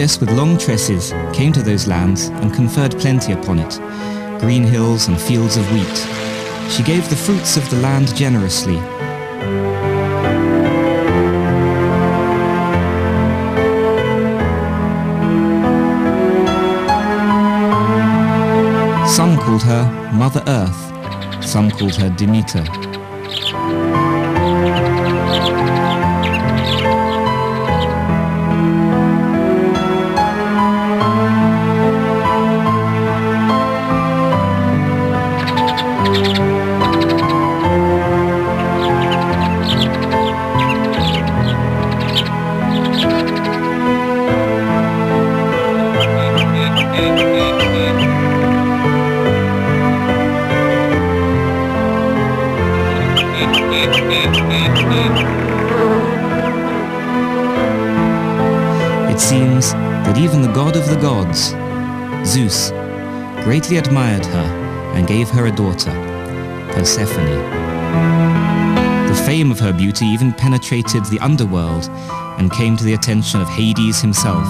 goddess with long tresses came to those lands and conferred plenty upon it, green hills and fields of wheat. She gave the fruits of the land generously. Some called her Mother Earth, some called her Demeter. It seems that even the god of the gods, Zeus, greatly admired her and gave her a daughter, Persephone. The fame of her beauty even penetrated the underworld and came to the attention of Hades himself.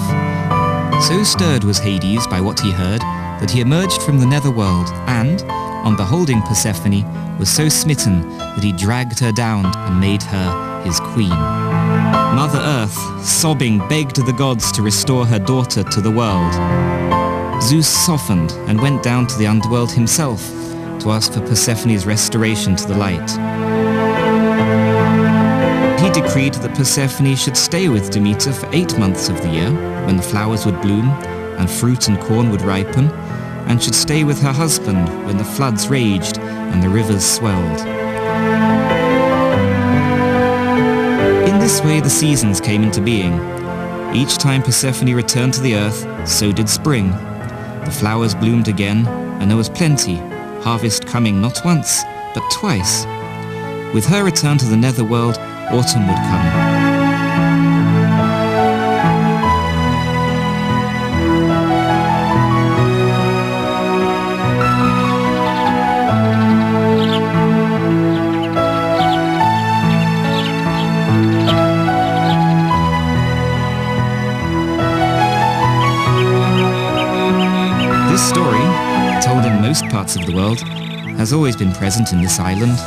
So stirred was Hades by what he heard that he emerged from the netherworld and, on beholding Persephone, was so smitten that he dragged her down and made her his queen. Mother Earth, sobbing, begged the gods to restore her daughter to the world. Zeus softened and went down to the underworld himself to ask for Persephone's restoration to the light. He decreed that Persephone should stay with Demeter for 8 months of the year, when the flowers would bloom and fruit and corn would ripen, and should stay with her husband when the floods raged and the rivers swelled. In this way the seasons came into being. Each time Persephone returned to the earth, so did spring. The flowers bloomed again, and there was plenty, harvest coming not once, but twice. With her return to the netherworld, autumn would come. This story, told in most parts of the world, has always been present in this island.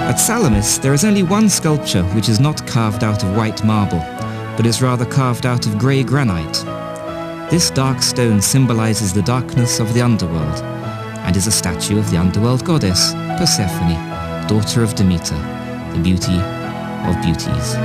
At Salamis, there is only one sculpture which is not carved out of white marble, but is rather carved out of grey granite. This dark stone symbolizes the darkness of the underworld, and is a statue of the underworld goddess, Persephone, daughter of Demeter, the beauty of beauties.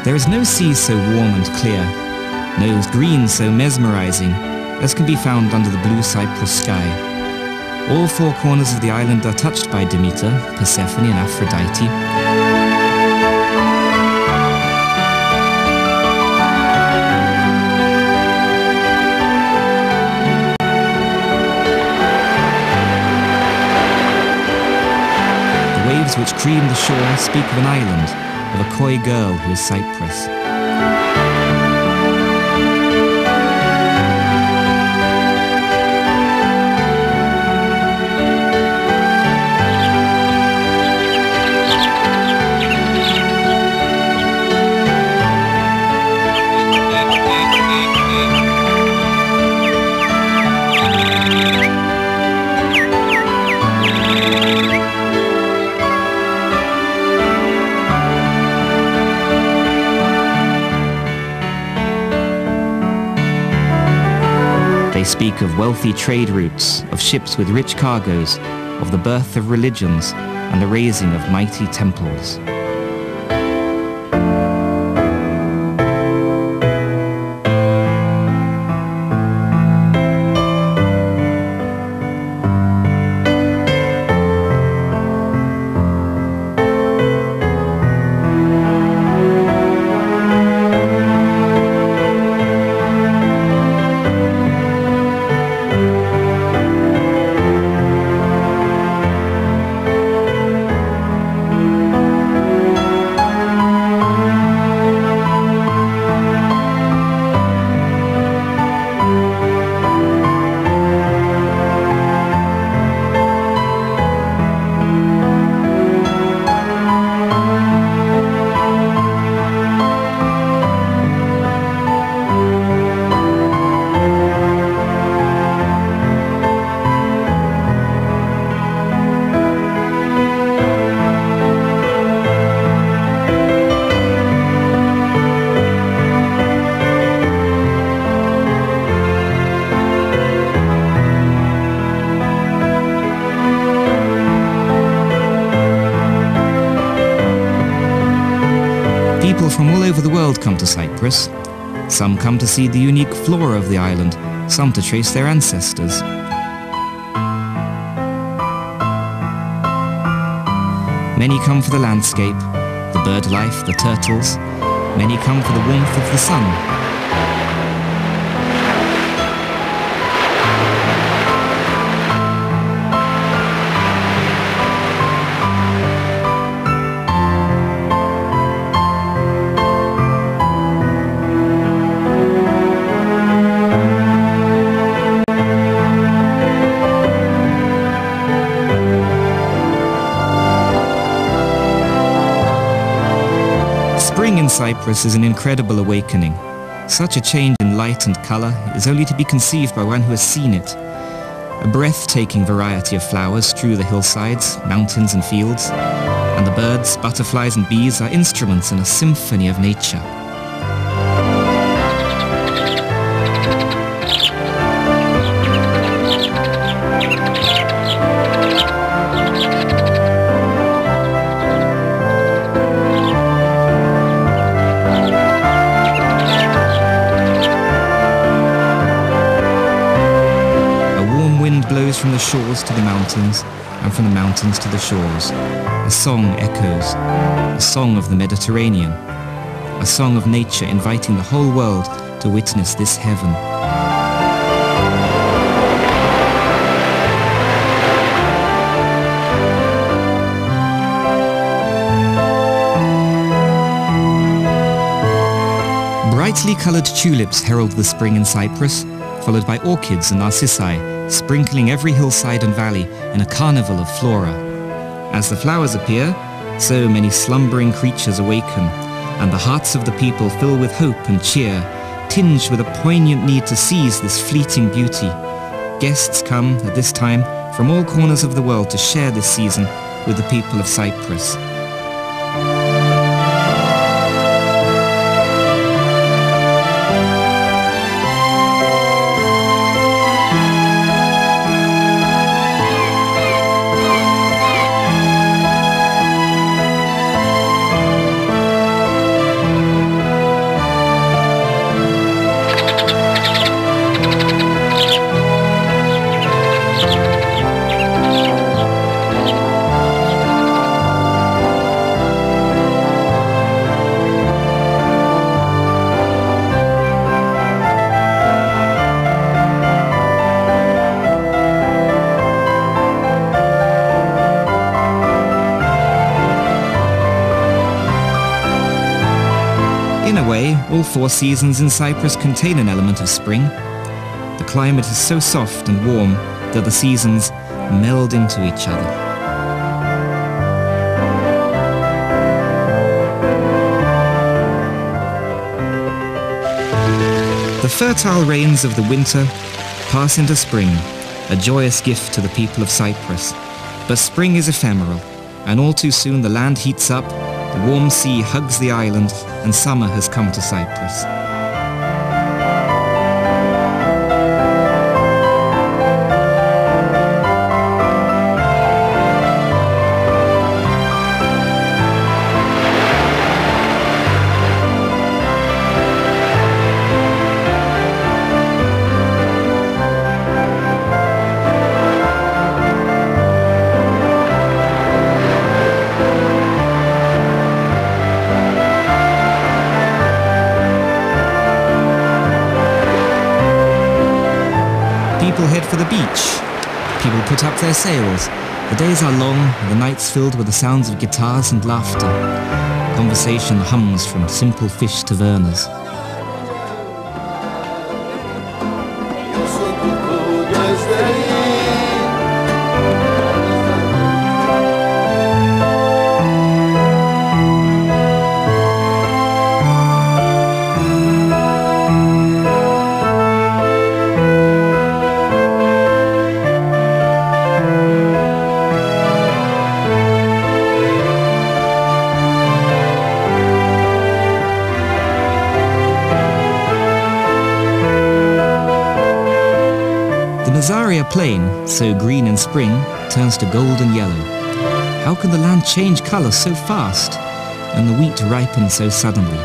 There is no sea so warm and clear, no green so mesmerizing as can be found under the blue Cyprus sky. All 4 corners of the island are touched by Demeter, Persephone and Aphrodite. The waves which cream the shore speak of an island, of a coy girl who is Cyprus. They speak of wealthy trade routes, of ships with rich cargoes, of the birth of religions, and the raising of mighty temples. People from all over the world come to Cyprus. Some come to see the unique flora of the island, some to trace their ancestors. Many come for the landscape, the bird life, the turtles. Many come for the warmth of the sun. Spring in Cyprus is an incredible awakening. Such a change in light and colour is only to be conceived by one who has seen it. A breathtaking variety of flowers strew the hillsides, mountains and fields, and the birds, butterflies and bees are instruments in a symphony of nature. Blows from the shores to the mountains, and from the mountains to the shores. A song echoes, a song of the Mediterranean, a song of nature inviting the whole world to witness this heaven. Brightly coloured tulips herald the spring in Cyprus, followed by orchids and narcissi, sprinkling every hillside and valley in a carnival of flora. As the flowers appear, so many slumbering creatures awaken, and the hearts of the people fill with hope and cheer, tinged with a poignant need to seize this fleeting beauty. Guests come at this time from all corners of the world to share this season with the people of Cyprus. In a way, all four seasons in Cyprus contain an element of spring. The climate is so soft and warm that the seasons meld into each other. The fertile rains of the winter pass into spring, a joyous gift to the people of Cyprus. But spring is ephemeral, and all too soon the land heats up, the warm sea hugs the island, and summer has come to Cyprus. People head for the beach. People put up their sails. The days are long, and the nights filled with the sounds of guitars and laughter. Conversation hums from simple fish tavernas. Nazaria Plain, so green in spring, turns to gold and yellow. How can the land change colour so fast? and the wheat ripened so suddenly.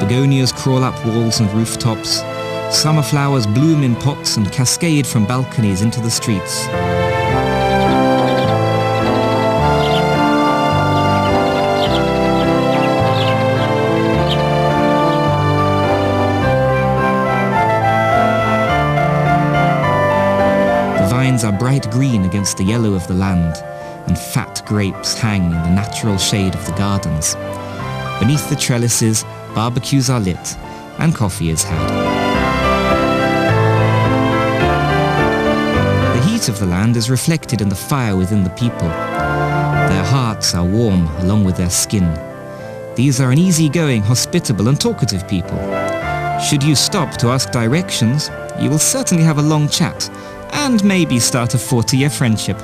Begonias crawl up walls and rooftops. Summer flowers bloom in pots and cascade from balconies into the streets. The vines are bright green against the yellow of the land, and fat grapes hang in the natural shade of the gardens. Beneath the trellises, barbecues are lit, and coffee is had. The heat of the land is reflected in the fire within the people. Their hearts are warm along with their skin. These are an easy-going, hospitable and talkative people. Should you stop to ask directions, you will certainly have a long chat, and maybe start a 40-year friendship.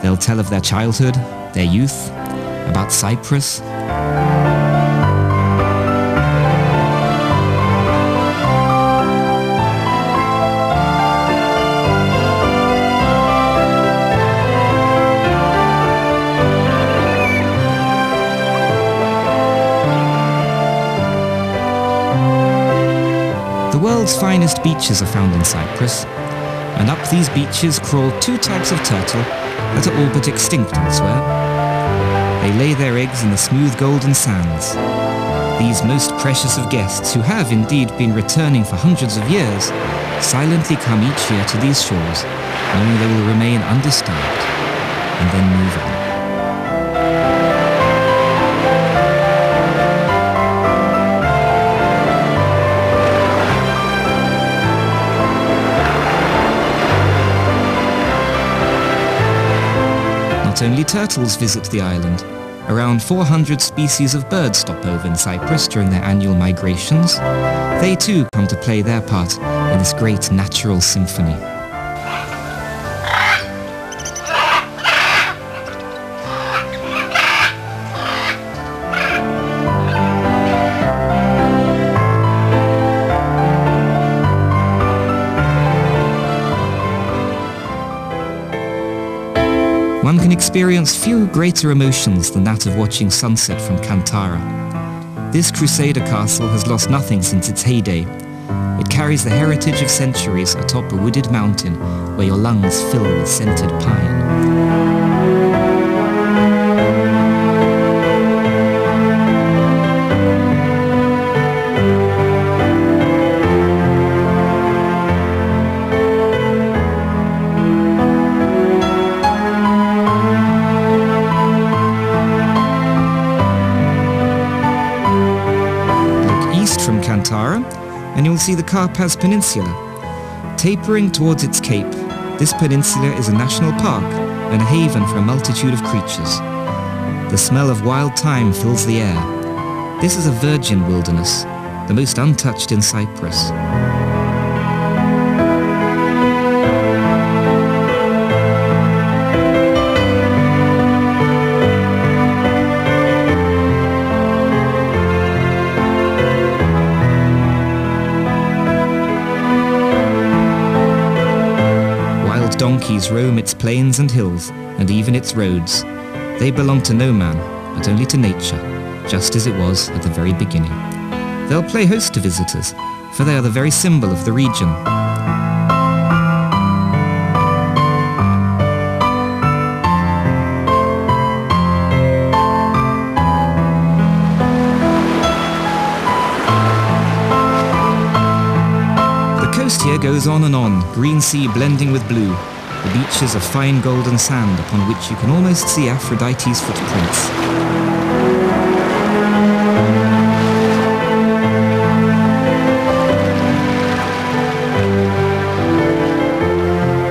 They'll tell of their childhood, their youth, about Cyprus. The world's finest beaches are found in Cyprus, and up these beaches crawl two types of turtle that are all but extinct elsewhere. They lay their eggs in the smooth golden sands. These most precious of guests, who have indeed been returning for hundreds of years, silently come each year to these shores, knowing they will remain undisturbed, and then move on. Not only turtles visit the island. Around 400 species of birds stop over in Cyprus during their annual migrations. They too come to play their part in this great natural symphony. One can experience few greater emotions than that of watching sunset from Kantara. This Crusader castle has lost nothing since its heyday. It carries the heritage of centuries atop a wooded mountain where your lungs fill with scented pine. From Kantara, and you'll see the Karpaz Peninsula. Tapering towards its cape, this peninsula is a national park and a haven for a multitude of creatures. The smell of wild thyme fills the air. This is a virgin wilderness, the most untouched in Cyprus. Donkeys roam its plains and hills, and even its roads. They belong to no man, but only to nature, just as it was at the very beginning. They'll play host to visitors, for they are the very symbol of the region. The coast here goes on and on, green sea blending with blue. The beaches of fine golden sand upon which you can almost see Aphrodite's footprints.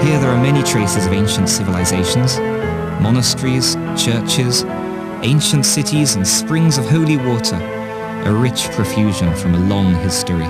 Here there are many traces of ancient civilizations, monasteries, churches, ancient cities and springs of holy water, a rich profusion from a long history.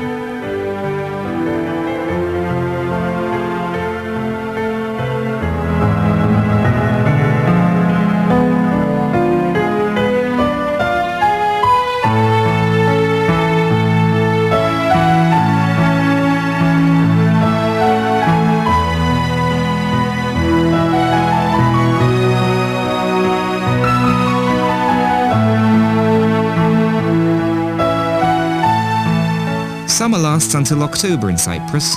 Summer lasts until October in Cyprus,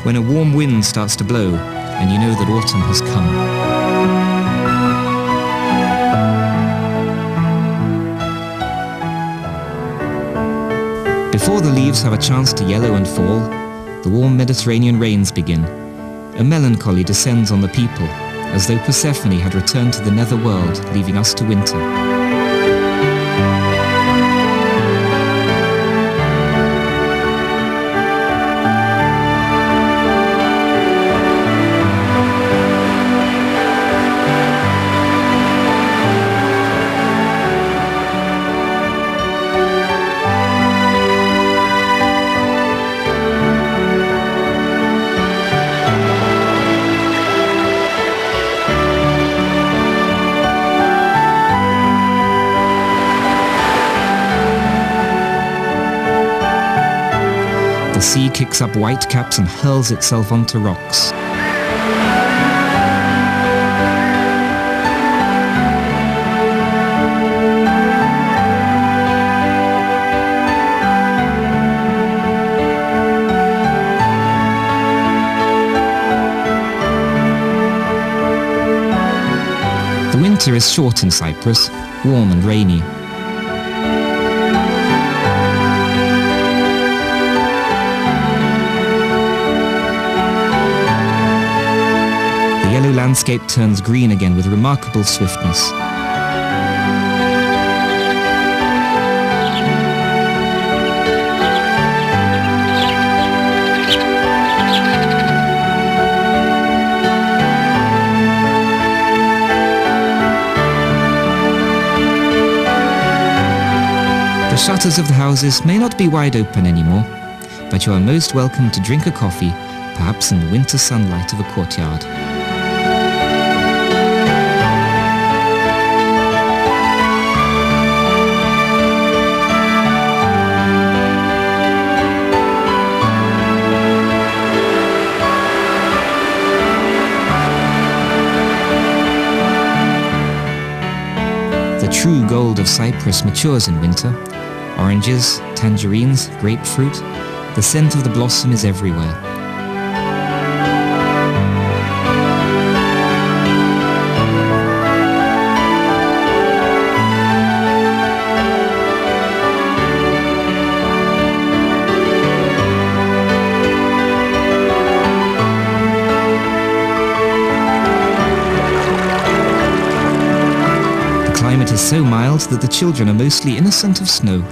when a warm wind starts to blow and you know that autumn has come. Before the leaves have a chance to yellow and fall, the warm Mediterranean rains begin. A melancholy descends on the people, as though Persephone had returned to the netherworld, leaving us to winter. The sea kicks up white caps and hurls itself onto rocks. The winter is short in Cyprus, warm and rainy. The yellow landscape turns green again with remarkable swiftness. The shutters of the houses may not be wide open anymore, but you are most welcome to drink a coffee, perhaps in the winter sunlight of a courtyard. The true gold of Cyprus matures in winter. Oranges, tangerines, grapefruit, the scent of the blossom is everywhere. The climate is so mild that the children are mostly innocent of snow.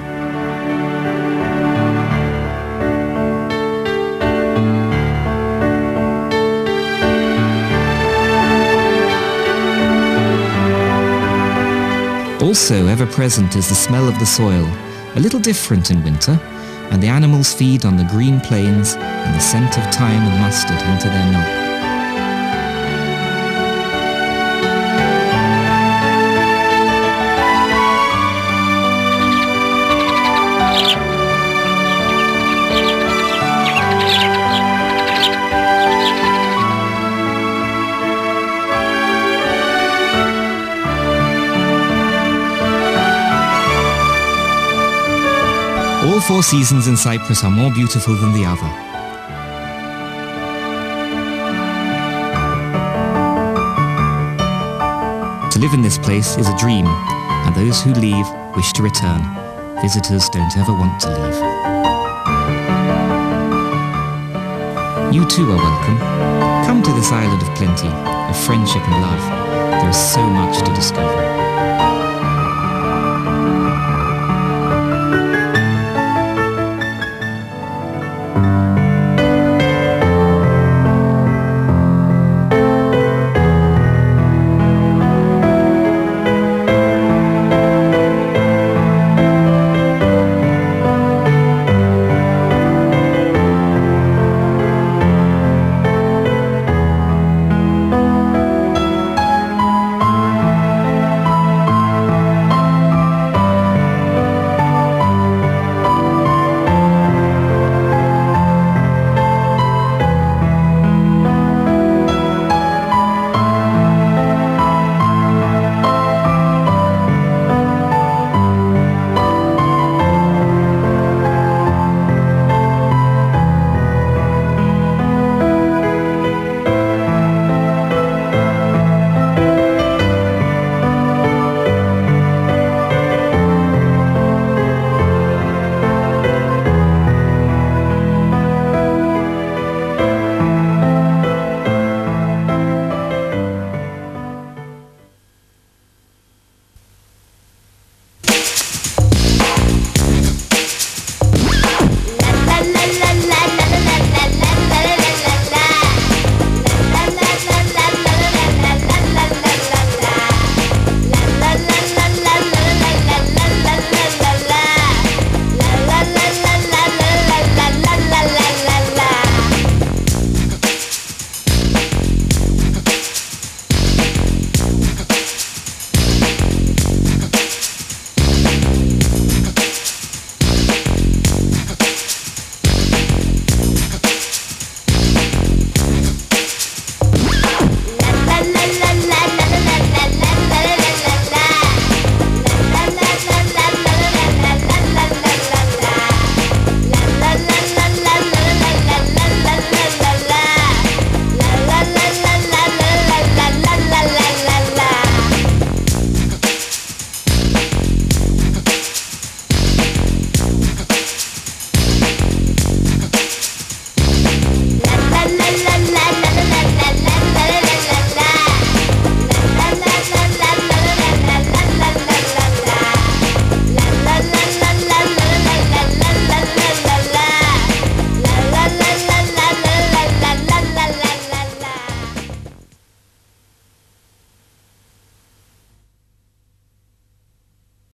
Also ever present is the smell of the soil, a little different in winter, and the animals feed on the green plains and the scent of thyme and mustard into their milk. All 4 seasons in Cyprus are more beautiful than the other. To live in this place is a dream, and those who leave wish to return. Visitors don't ever want to leave. You too are welcome. Come to this island of plenty, of friendship and love. There is so much to discover.